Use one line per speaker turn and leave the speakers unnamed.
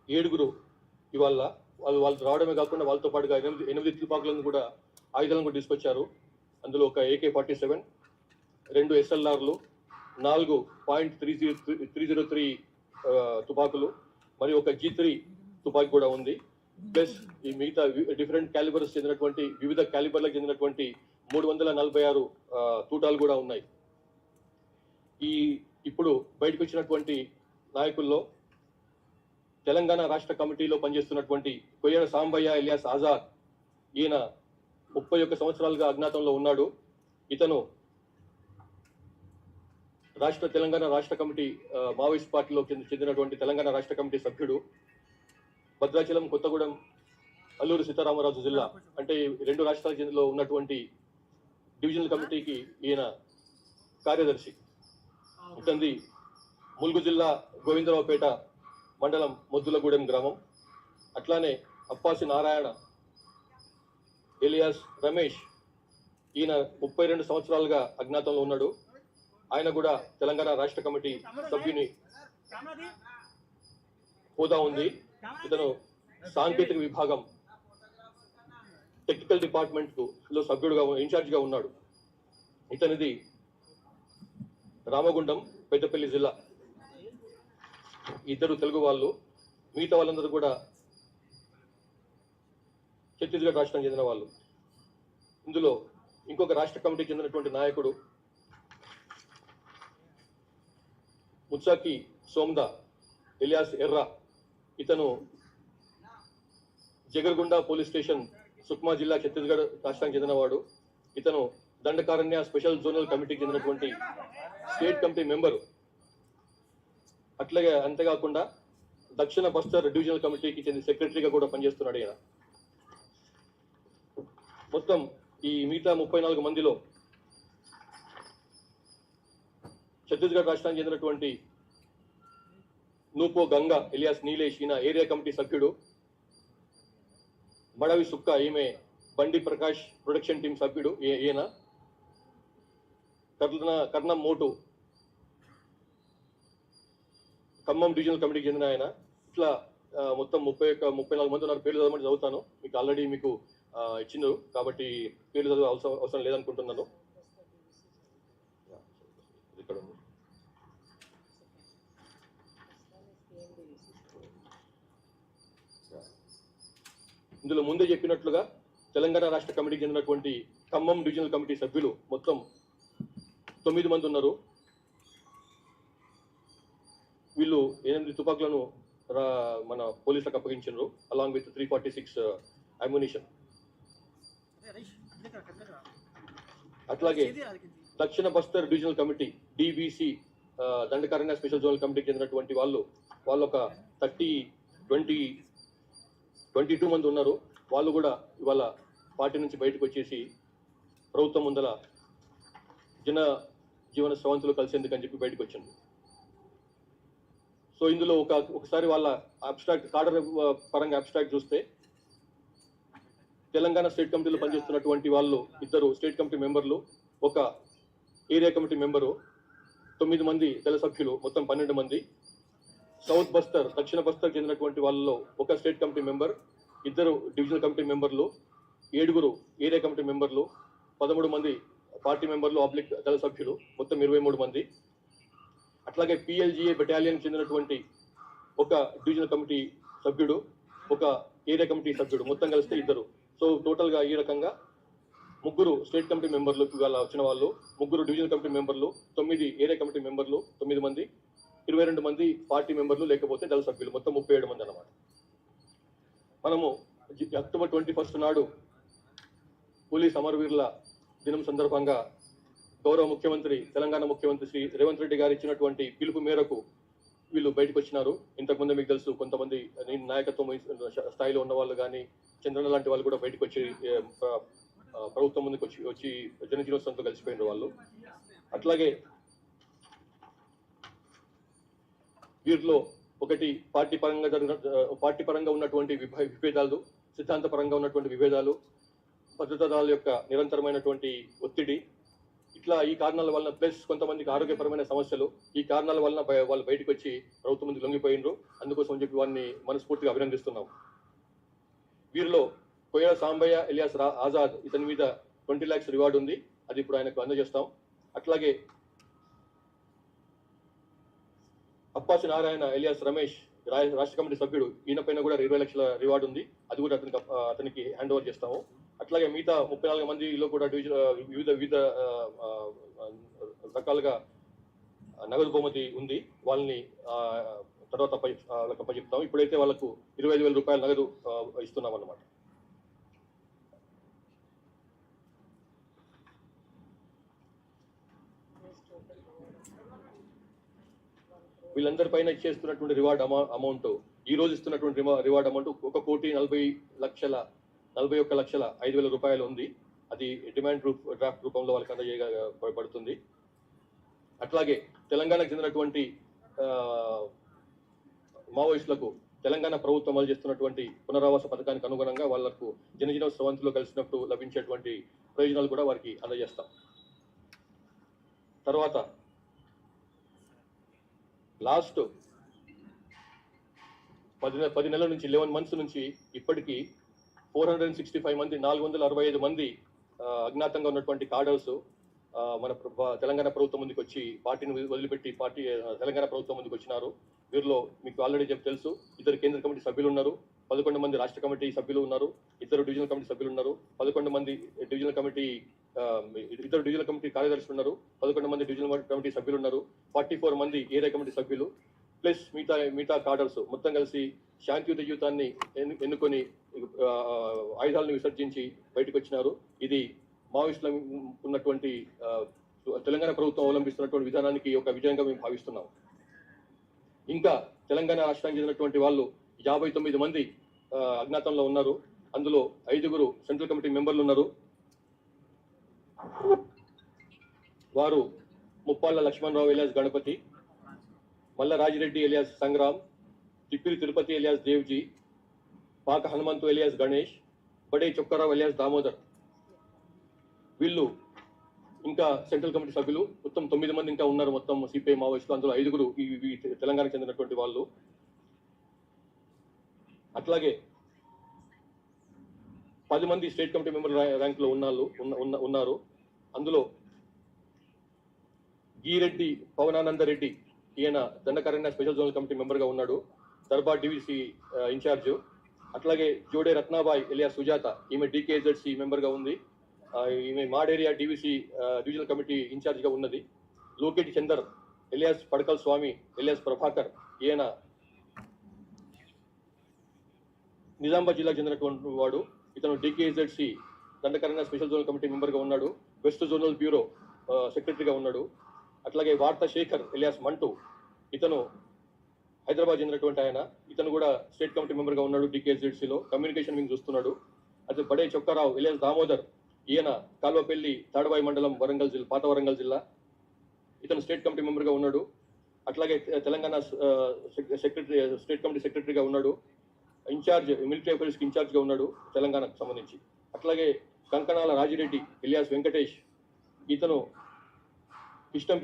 ఏడుగురు ఇవాళ వాళ్ళు రావడమే కాకుండా వాళ్ళతో పాటుగా ఎనిమిది తుపాకులను కూడా ఆయుధాలను కూడా తీసుకొచ్చారు. అందులో ఒక AK-47, 2 SLRలు, 4.303 తుపాకులు మరియు ఒక G3 తుపాకి కూడా ఉంది. ప్లస్ ఈ మిగతా డిఫరెంట్ క్యాలిబర్స్ చెందినటువంటి వివిధ క్యాలిబర్లకు చెందినటువంటి 346 తూటాలు కూడా ఉన్నాయి. ఇప్పుడు బయటకు వచ్చినటువంటి నాయకుల్లో తెలంగాణ రాష్ట్ర కమిటీలో పనిచేస్తున్నటువంటి కొయ్యడ సాంబయ్య ఎలియాస్ ఆజాద్, ఈయన 31 సంవత్సరాలుగా అజ్ఞాతంలో ఉన్నాడు. ఇతను తెలంగాణ రాష్ట్ర కమిటీ మావోయిస్ట్ పార్టీలో చెందినటువంటి తెలంగాణ రాష్ట్ర కమిటీ సభ్యుడు. భద్రాచలం, కొత్తగూడెం, అల్లూరు సీతారామరాజు జిల్లా అంటే 2 రాష్ట్రాల చెందిలో ఉన్నటువంటి డివిజనల్ కమిటీకి ఈయన కార్యదర్శి. ఇతంది ములుగు జిల్లా గోవిందరావుపేట మండలం మొద్దులగూడెం గ్రామం. అట్లానే అప్పాసి నారాయణ ఎలియాస్ రమేష్, ఈయన 32 సంవత్సరాలుగా అజ్ఞాతంలో ఉన్నాడు. ఆయన కూడా తెలంగాణ రాష్ట్ర కమిటీ సభ్యుని హోదా ఉంది. ఇతను సాంకేతిక విభాగం టెక్నికల్ డిపార్ట్మెంట్ లో సభ్యుడుగా ఇన్ఛార్జిగా ఉన్నాడు. ఇతనిది రామగుండం, పెద్దపల్లి జిల్లా. ఇద్దరు తెలుగు వాళ్ళు, మిగతా వాళ్ళందరూ కూడా ఛత్తీస్గఢ్ రాష్ట్రం చెందిన వాళ్ళు. ఇందులో ఇంకొక రాష్ట్ర కమిటీకి చెందినటువంటి నాయకుడు ముత్సాకి సోమ్దా ఎలియాస్ ఎర్రా. ఇతను జగర్గుండా పోలీస్ స్టేషన్, సుక్మా జిల్లా, ఛత్తీస్గఢ్ రాష్ట్రానికి చెందినవాడు. ఇతను దండకారణ్య స్పెషల్ జోనల్ కమిటీకి చెందినటువంటి స్టేట్ కమిటీ మెంబరు. అట్లాగే అంతేకాకుండా దక్షిణ బస్తర్ డివిజనల్ కమిటీకి చెందిన సెక్రటరీగా కూడా పనిచేస్తున్నాడు ఈయన. మొత్తం ఈ మిగతా 34 మందిలో ఛత్తీస్గఢ్ రాష్ట్రానికి చెందినటువంటి నూపో గంగా ఎలియాస్ నీలేష్, ఈయన ఏరియా కమిటీ సభ్యుడు. మడవి సుక్క, ఈమె బండి ప్రకాష్ ప్రొడక్షన్ టీం సభ్యుడు. ఈయన కర్ణం మోటు ఖమ్మం డివిజనల్ కమిటీకి చెందిన ఆయన. ఇట్లా మొత్తం 34 మంది ఉన్నారు. పేర్లు చదవమని చదువుతాను, మీకు ఆల్రెడీ మీకు ఇచ్చిండ్రు కాబట్టి పేర్లు చదువు అవసరం లేదనుకుంటున్నాను. ఇక్కడ ఇందులో ముందే చెప్పినట్లుగా తెలంగాణ రాష్ట్ర కమిటీకి చెందినటువంటి ఖమ్మం డివిజనల్ కమిటీ సభ్యులు మొత్తం 9 మంది ఉన్నారు. వీళ్ళు 8 తుపాకులను మన పోలీసులకు అప్పగించారు, అలాంగ్ విత్ 346 అమ్యునిషన్. అట్లాగే దక్షిణ Bastar divisional committee DBC Dandakaranya special zonal కమిటీకి చెందినటువంటి వాళ్ళు ఒక 22 మంది ఉన్నారు. వాళ్ళు కూడా ఇవాళ పార్టీ నుంచి బయటకు వచ్చేసి ప్రభుత్వం ముందల జీవన స్రవంతులు కలిసేందుకు అని చెప్పి బయటకు వచ్చింది. సో ఇందులో ఒకసారి వాళ్ళ అబ్స్ట్రాక్ట్ కార్డర్ పరంగా అబ్స్ట్రాక్ట్ చూస్తే తెలంగాణ స్టేట్ కమిటీలో పనిచేస్తున్నటువంటి వాళ్ళు 2 స్టేట్ కమిటీ మెంబర్లు, ఒక ఏరియా కమిటీ మెంబరు, 9 మంది తెల సభ్యులు, మొత్తం 12 మంది. సౌత్ బస్తర్, దక్షిణ బస్తర్ చెందినటువంటి వాళ్ళలో ఒక state committee member, 2 divisional committee మెంబర్లు, 7 ఏరియా కమిటీ మెంబర్లు, 13 మంది పార్టీ మెంబర్లు ఆబ్లిక్ దళ సభ్యులు, మొత్తం 23 మంది. అట్లాగే PLGA బెటాలియన్ చెందినటువంటి ఒక డివిజనల్ కమిటీ సభ్యుడు, ఒక ఏరియా కమిటీ సభ్యుడు, మొత్తం కలిస్తే 2. సో టోటల్ గా ఈ రకంగా 3 స్టేట్ కమిటీ మెంబర్లు ఇవాళ వచ్చిన వాళ్ళు, 3 డివిజనల్ కమిటీ మెంబర్లు, 9 ఏరియా కమిటీ మెంబర్లు, 9 మంది, 22 మంది పార్టీ మెంబర్లు లేకపోతే దళ సభ్యులు, మొత్తం 37 మంది అన్నమాట. మనము అక్టోబర్ 21 నాడు పోలీస్ అమరవీరుల దినం సందర్భంగా గౌరవ ముఖ్యమంత్రి, తెలంగాణ ముఖ్యమంత్రి శ్రీ రేవంత్ రెడ్డి గారు ఇచ్చినటువంటి పిలుపు మేరకు వీళ్ళు బయటకు వచ్చినారు. ఇంతకుముందు మీకు తెలుసు, కొంతమంది నాయకత్వం స్థాయిలో ఉన్న వాళ్ళు కానీ, చంద్రన్న లాంటి వాళ్ళు కూడా బయటకు వచ్చి ప్రభుత్వం ముందుకు వచ్చి జనజీవనంతో కలిసిపోయినారు వాళ్ళు. అట్లాగే వీరిలో ఒకటి పార్టీ పరంగా ఉన్నటువంటి విభేదాలు, సిద్ధాంత పరంగా ఉన్నటువంటి విభేదాలు, భద్రతా దళాల యొక్క నిరంతరమైనటువంటి ఒత్తిడి, ఇట్లా ఈ కారణాల వలన ప్లస్ కొంతమందికి ఆరోగ్యపరమైన సమస్యలు, ఈ కారణాల వలన వాళ్ళు బయటకు వచ్చి ప్రభుత్వం ముందు లొంగిపోయినరు. అందుకోసం అని చెప్పి వారిని మనస్ఫూర్తిగా అభినందిస్తున్నాం. వీరిలో కోయల సాంబయ్య ఎలియాస్ ఆజాద్, ఇతని మీద 20 lakhs రివార్డు ఉంది. అది ఇప్పుడు ఆయనకు అందజేస్తాం. అట్లాగే అప్పాసి నారాయణ ఎలియాస్ రమేష్, రాష్ట్ర కమిటీ సభ్యుడు, ఈయన పైన కూడా 20 లక్షల రివార్డు ఉంది. అది కూడా అతనికి హ్యాండ్ ఓవర్ చేస్తాము. అట్లాగే మిగతా 34 మందిలో కూడా వివిధ రకాలుగా నగదు బహుమతి ఉంది. వాళ్ళని తర్వాత అప్పచెప్తాము. ఇప్పుడైతే వాళ్ళకు 25,000 రూపాయల నగదు ఇస్తున్నాం అన్నమాట. వీళ్ళందరి పైన ఇచ్చేస్తున్నటువంటి రివార్డ్ అమౌంట్, ఈ రోజు ఇస్తున్నటువంటి రివార్డ్ అమౌంట్ 1,41,05,000 రూపాయలు ఉంది. అది డిమాండ్ డ్రాఫ్ట్ రూపంలో వాళ్ళకి అందజేయబడుతుంది. అట్లాగే తెలంగాణకు చెందినటువంటి మావోయిస్టులకు తెలంగాణ ప్రభుత్వం అమలు చేస్తున్నటువంటి పునరావాస పథకానికి అనుగుణంగా వాళ్లకు జనజీవన స్రవంతిలో కలిసినప్పుడు లభించేటువంటి ప్రయోజనాలు కూడా వారికి అందజేస్తాం. తర్వాత లాస్ట్ 10 నెలల నుంచి 11 months నుంచి ఇప్పటికీ 465 మంది 465 మంది అజ్ఞాతంగా ఉన్నటువంటి కాడర్స్ మన తెలంగాణ ప్రభుత్వం ముందుకు వచ్చి పార్టీని వదిలిపెట్టి తెలంగాణ ప్రభుత్వం ముందుకు వచ్చినారు. వీరిలో మీకు ఆల్రెడీ తెలుసు, 2 కేంద్ర కమిటీ సభ్యులు ఉన్నారు, 11 మంది రాష్ట్ర కమిటీ సభ్యులు ఉన్నారు, 2 డివిజనల్ కమిటీ సభ్యులు ఉన్నారు, 11 మంది డివిజనల్ కమిటీ కార్యదర్శులు ఉన్నారు, 11 మంది డివిజనల్ కమిటీ సభ్యులు ఉన్నారు, 44 మంది ఏరియా కమిటీ సభ్యులు ప్లస్ మిగతా కార్డర్స్ మొత్తం కలిసి శాంతియుత జీవితాన్ని ఎన్నుకొని ఆయుధాలను విసర్జించి బయటకు వచ్చినారు. ఇది మావోయిస్టుల ఉన్నటువంటి తెలంగాణ ప్రభుత్వం అవలంబిస్తున్నటువంటి విధానానికి ఒక విజయంగా మేము భావిస్తున్నాం. ఇంకా తెలంగాణ రాష్ట్రానికి చెందినటువంటి వాళ్ళు 59 మంది అజ్ఞాతంలో ఉన్నారు. అందులో 5 సెంట్రల్ కమిటీ మెంబర్లు ఉన్నారు. వారు ముప్పాళ్ళ లక్ష్మణరావు ఎలియాస్ గణపతి, మల్ల రాజిరెడ్డి ఎలియాస్ సంగ్రామ్, తిప్పిరి తిరుపతి ఎలియాస్ దేవ్జీ, పాక హనుమంతు ఎలియాస్ గణేష్, బడే చొక్కారావు ఎలియాస్ దామోదర్. వీళ్ళు ఇంకా సెంట్రల్ కమిటీ సభ్యులు మొత్తం 9 మంది ఇంకా ఉన్నారు మొత్తం సిపిఐ మావోయిస్టులు. అందులో 5 తెలంగాణకు చెందినటువంటి వాళ్ళు. అట్లాగే 10 మంది స్టేట్ కమిటీ మెంబర్ ర్యాంకులో ఉన్నారు. అందులో గీరెడ్డి పవనానందరెడ్డి, ఈయన దండకారణ్య స్పెషల్ జోనల్ కమిటీ మెంబర్గా ఉన్నాడు, దర్బార్ డివిసి ఇన్ఛార్జ్. అట్లాగే జోడే రత్నాబాయ్ ఎలియాస్ సుజాత, ఈమె డికేజెడ్సి మెంబర్గా ఉంది. ఈమె మాడేరియా డివిసి డివిజనల్ కమిటీ ఇన్ఛార్జ్గా ఉన్నది. లోకేటి చందర్ ఎలియాస్ పడకల్ స్వామి ఎలియాస్ ప్రభాకర్, ఈయన నిజామాబాద్ జిల్లాకు చెందినటువంటి వాడు. ఇతను డికేజెడ్సి దండకారణ్య స్పెషల్ జోనల్ కమిటీ మెంబర్గా ఉన్నాడు, వెస్ట్ జోనల్ బ్యూరో సెక్రటరీగా ఉన్నాడు. అట్లాగే వార్తా శేఖర్ ఎలియాస్ మంటూ, ఇతను హైదరాబాద్ చెందినటువంటి ఆయన, ఇతను కూడా స్టేట్ కమిటీ మెంబర్గా ఉన్నాడు, డికేజెడ్సీలో కమ్యూనికేషన్ వింగ్ చూస్తున్నాడు. అదే బడే చొక్కారావు ఎలియాస్ దామోదర్, ఈయన కాల్వపల్లి తాడవాయి మండలం పాత వరంగల్ జిల్లా, ఇతను స్టేట్ కమిటీ మెంబర్గా ఉన్నాడు. అట్లాగే తెలంగాణ స్టేట్ కమిటీ సెక్రటరీగా ఉన్నాడు, ఇన్ఛార్జ్ మిలిటరీ అఫైర్స్కి ఇన్ఛార్జ్గా ఉన్నాడు తెలంగాణకు సంబంధించి. అట్లాగే కంకణాల రాజిరెడ్డి ఎలియాస్ వెంకటేష్, ఇతను ఇష్టం